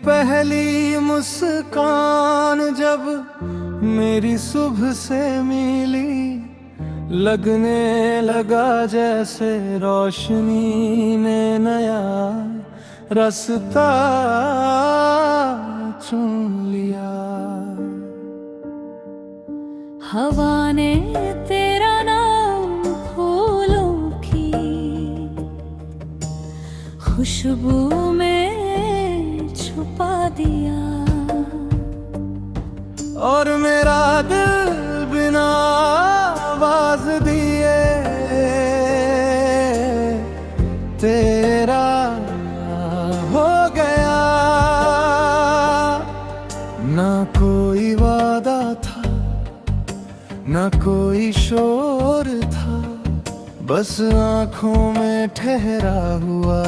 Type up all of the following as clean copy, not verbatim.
पहली मुस्कान जब मेरी सुबह से मिली, लगने लगा जैसे रोशनी ने नया रास्ता चुन लिया। हवा ने तेरा नाम फूलों की खुशबू में छुपा दिया, और मेरा दिल बिना आवाज दिए तेरा हो गया। ना कोई वादा था, ना कोई शोर था, बस आंखों में ठहरा हुआ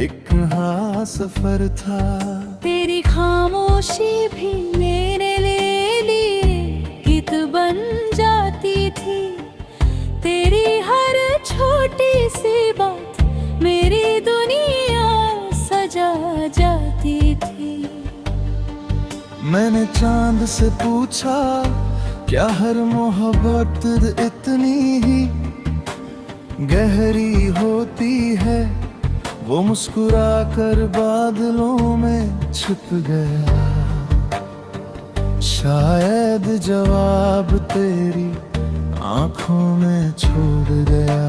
एक हाँ सफर था। तेरी खामोशी भी मेरे लिए गीत बन जाती थी, तेरी हर छोटी सी बात मेरी दुनिया सजा जाती थी। मैंने चांद से पूछा, क्या हर मोहब्बत इतनी ही गहरी होती है? वो मुस्कुरा कर बादलों में छुप गया, शायद जवाब तेरी आंखों में छोड़ गया।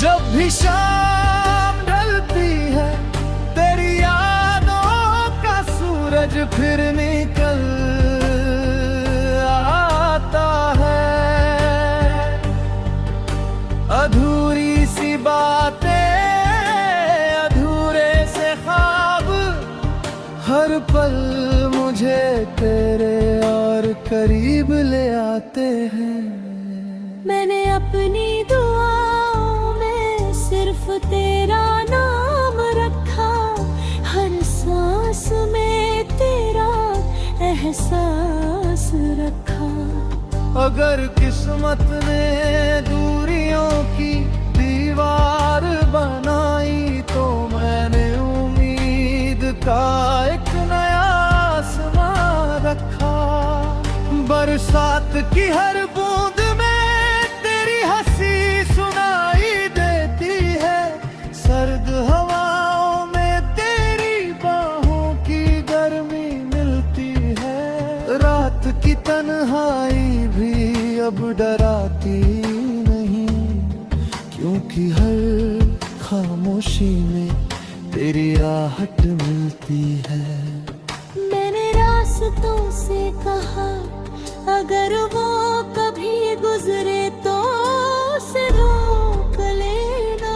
जब भी शाम ढलती है, तेरी यादों का सूरज फिर निकल आता है। अधूरी सी बातें, अधूरे से ख्वाब, हर पल मुझे तेरे और करीब ले आते हैं। मैंने अपनी दुआओं में सिर्फ तेरा नाम रखा, हर सांस में तेरा एहसास रखा। अगर किस्मत ने दूरियों की दीवार बनाई, तो मैंने उम्मीद का एक नया आसमां रखा। बरसात की हर बूंद में तेरी हंसी सुनाई देती है, सर्द हवाओं में तेरी बाहों की गर्मी मिलती है। रात की तन्हाई भी अब डराती नहीं, क्योंकि हर खामोशी में तेरी आहट मिलती है। मैंने रास्तों से कहा, अगर वो कभी गुजरे तो उसे रोक लेना।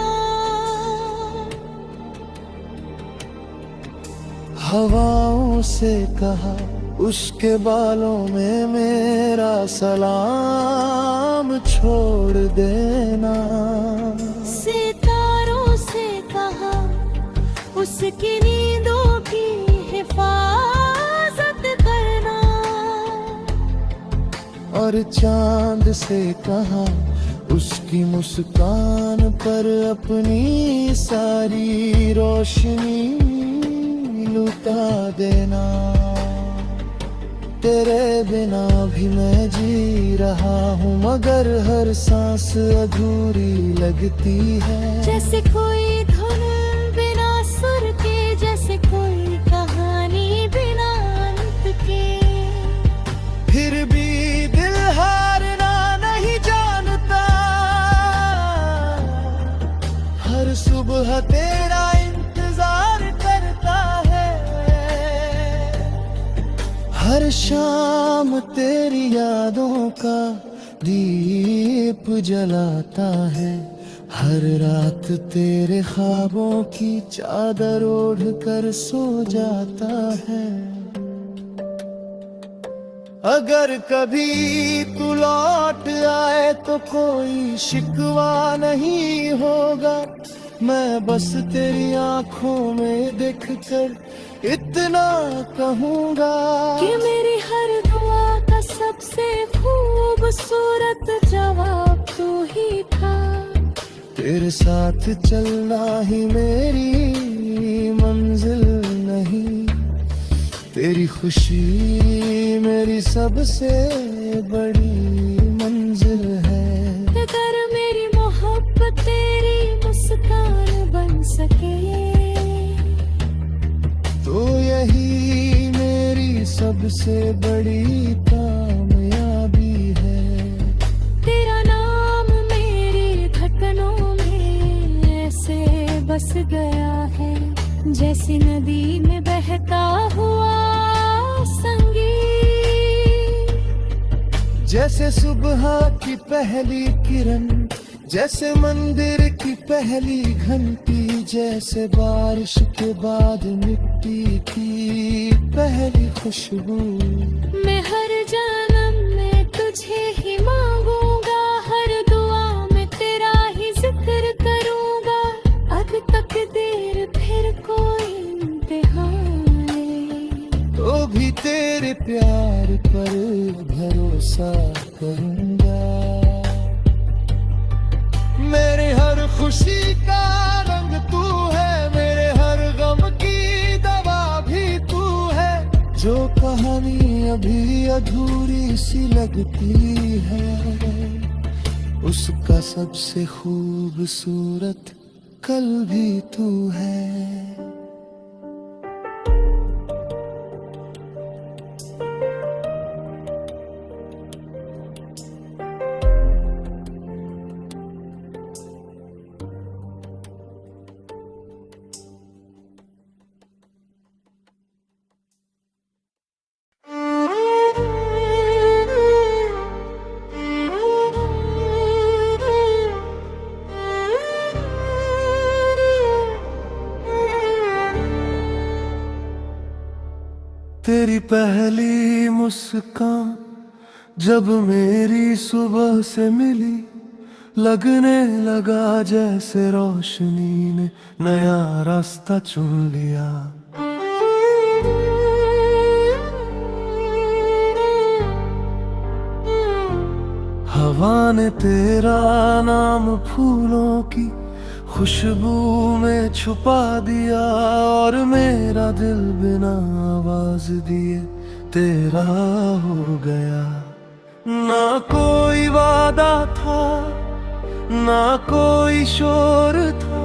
हवाओं से कहा, उसके बालों में मेरा सलाम छोड़ देना। सितारों से कहा, उसकी नींदों की हिफाजत करना। और चांद से कहा, उसकी मुस्कान पर अपनी सारी रोशनी लुटा देना। तेरे बिना भी मैं जी रहा हूँ, मगर हर सांस अधूरी लगती है। जैसे कोई धुन बिना सुर के, जैसे कोई कहानी बिना अंत के। फिर भी दिल हारना नहीं जानता, हर सुबह तेरा इंतजार करता है। हर शाम तेरी यादों का दीप जलाता है, हर रात तेरे ख्वाबों की चादर ओढ़ कर सो जाता है। अगर कभी तू लौट आए तो कोई शिकवा नहीं होगा, मैं बस तेरी आंखों में देखकर इतना कहूँगा कि मेरी हर दुआ का सबसे खूबसूरत जवाब तू ही था। तेरे साथ चलना ही मेरी मंजिल नहीं, तेरी खुशी मेरी सबसे बड़ी मंजिल है। अगर मेरी मोहब्बत तेरी मुस्कान बन सके तो यही मेरी सबसे बड़ी कामयाबी है। तेरा नाम मेरी धड़कनों में ऐसे बस गया है, जैसी नदी में बहता हुआ संगीत। जैसे सुबह की पहली किरण, जैसे मंदिर की पहली घंटी, जैसे बारिश के बाद मिट्टी की पहली खुशबू। मैं हर जन्म में तुझे ही मांगूंगा, हर दुआ में तेरा ही जिक्र करूंगा। अब तक देर फिर कोई इम्तिहान तो भी तेरे प्यार पर भरोसा करूंगा। मेरे हर खुशी का रंग तू है, मेरे हर गम की दवा भी तू है। जो कहानी अभी अधूरी सी लगती है, उसका सबसे खूबसूरत कल भी तू है। तेरी पहली मुस्कान जब मेरी सुबह से मिली, लगने लगा जैसे रोशनी ने नया रास्ता चुन लिया। हवा ने तेरा नाम फूलों की खुशबू में छुपा दिया, और मेरा दिल बिना आवाज दिए तेरा हो गया। ना कोई वादा था, ना कोई शोर था,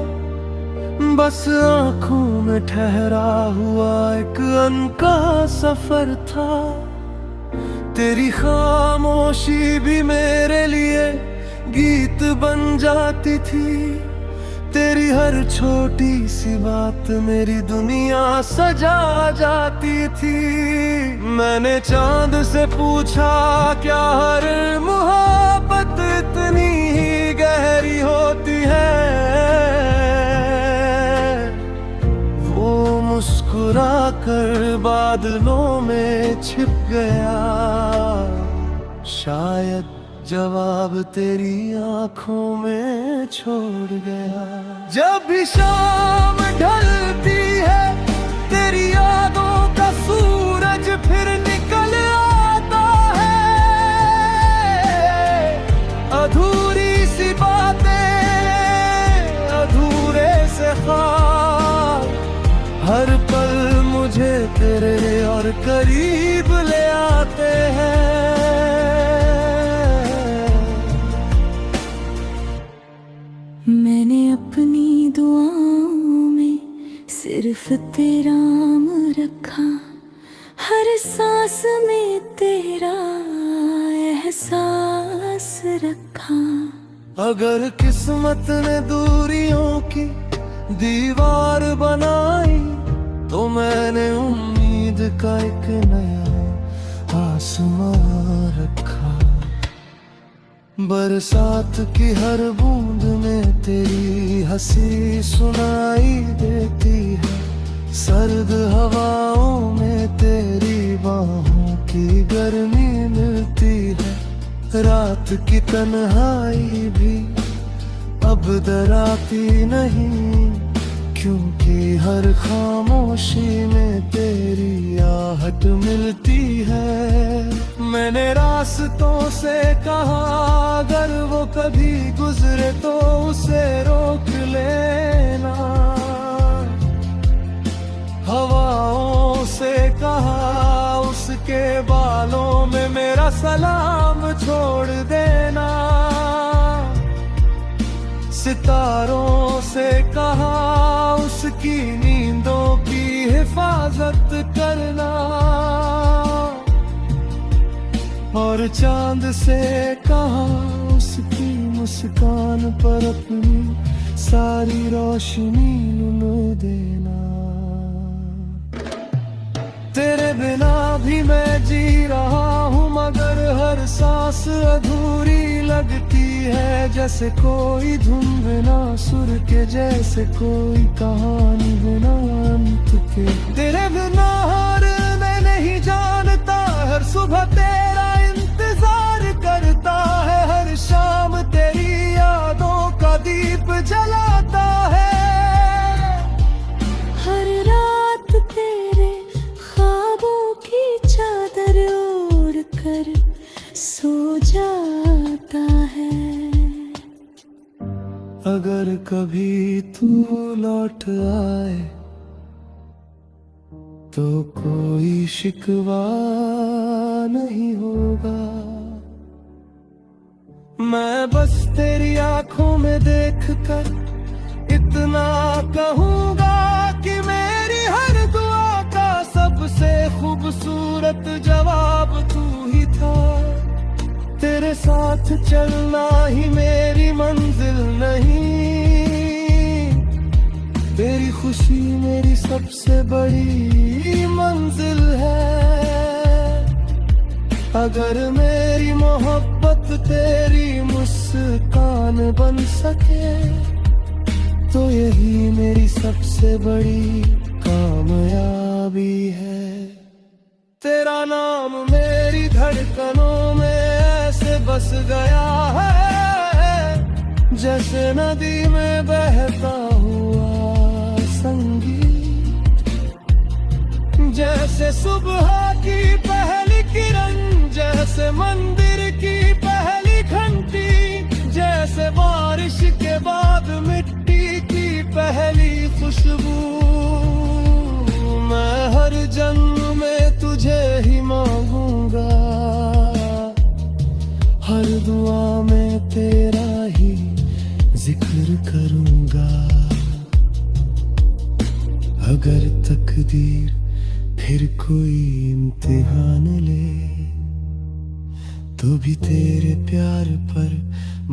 बस आंखों में ठहरा हुआ एक अनका सफर था। तेरी खामोशी भी मेरे लिए गीत बन जाती थी, तेरी हर छोटी सी बात मेरी दुनिया सजा जाती थी। मैंने चांद से पूछा क्या हर मोहब्बत इतनी ही गहरी होती है, वो मुस्कुरा कर बादलों में छिप गया। शायद जवाब तेरी आंखों में छोड़ गया। जब भी शाम ढलती है तेरी यादों का सूरज फिर निकल आता है। अधूरी सी बातें, अधूरे से ख्वाब, हर पल मुझे तेरे और करीब ले आते हैं। मैंने अपनी दुआओं में सिर्फ तेरा नाम रखा, हर सांस में तेरा एहसास रखा। अगर किस्मत ने दूरियों की दीवार बनाई, तो मैंने उम्मीद का एक नया आसमां रखा। बरसात की हर बूंद में तेरी हंसी सुनाई देती है, सर्द हवाओं में तेरी बाहों की गर्मी मिलती है। रात की तन्हाई भी अब डराती नहीं, क्योंकि हर खामोशी में तेरी आहट मिलती है। मैंने रास्तों से कहा अगर वो कभी गुजरे तो उसे रोक लेना। हवाओं से कहा उसके बालों में मेरा सलाम छोड़ देना। सितारों से कहा उसकी नींदों की हिफाजत करना। और चांद से कहा उसकी मुस्कान पर अपनी सारी रोशनी लुट देना। तेरे बिना भी मैं जी रहा हूँ मगर हर सांस अधूरी लगती है। जैसे कोई धुन बिना सुर के, जैसे कोई कहानी बिना अंत के। तेरे बिना हर मैं नहीं जानता, हर सुबह तेरा इंतजार करता है। हर शाम तेरी यादों का दीप जलाता है। हर रात तेरे ख्वाबों की चादर ओढ़ कर सो जाता है। अगर कभी तू लौट आए तो कोई शिकवा नहीं होगा। मैं बस तेरी आंखों में देखकर इतना कहूँगा कि मेरी हर दुआ का सबसे खूबसूरत जवाब तू ही था। तेरे साथ चलना ही मेरी मंजिल नहीं, तेरी खुशी मेरी सबसे बड़ी मंजिल है। अगर मेरी मोहब्बत तेरी मुस्कान बन सके तो यही मेरी सबसे बड़ी कामयाबी है। तेरा नाम मेरी धड़कनों में ऐसे बस गया है जैसे नदी में बहता हुआ संगीत। जैसे सुबह की पहली किरण, जैसे मंदिर की पहली घंटी, जैसे बारिश के बाद मिट्टी की पहली खुशबू। मैं हर जन्म में तुझे ही मांगूंगा, हर दुआ में तेरा ही जिक्र करूंगा। अगर तकदीर फिर कोई इम्तिहान ले तो भी तेरे प्यार पर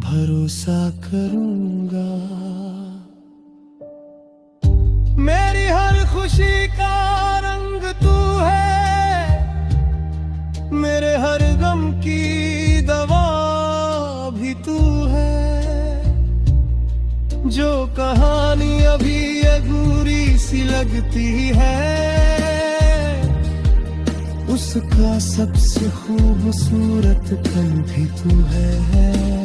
भरोसा करूंगा। मेरी हर खुशी का रंग तू है, मेरे हर गम की दवा भी तू है। जो कहानी अभी अधूरी सी लगती है उसका सबसे खूबसूरत पल भी तू है।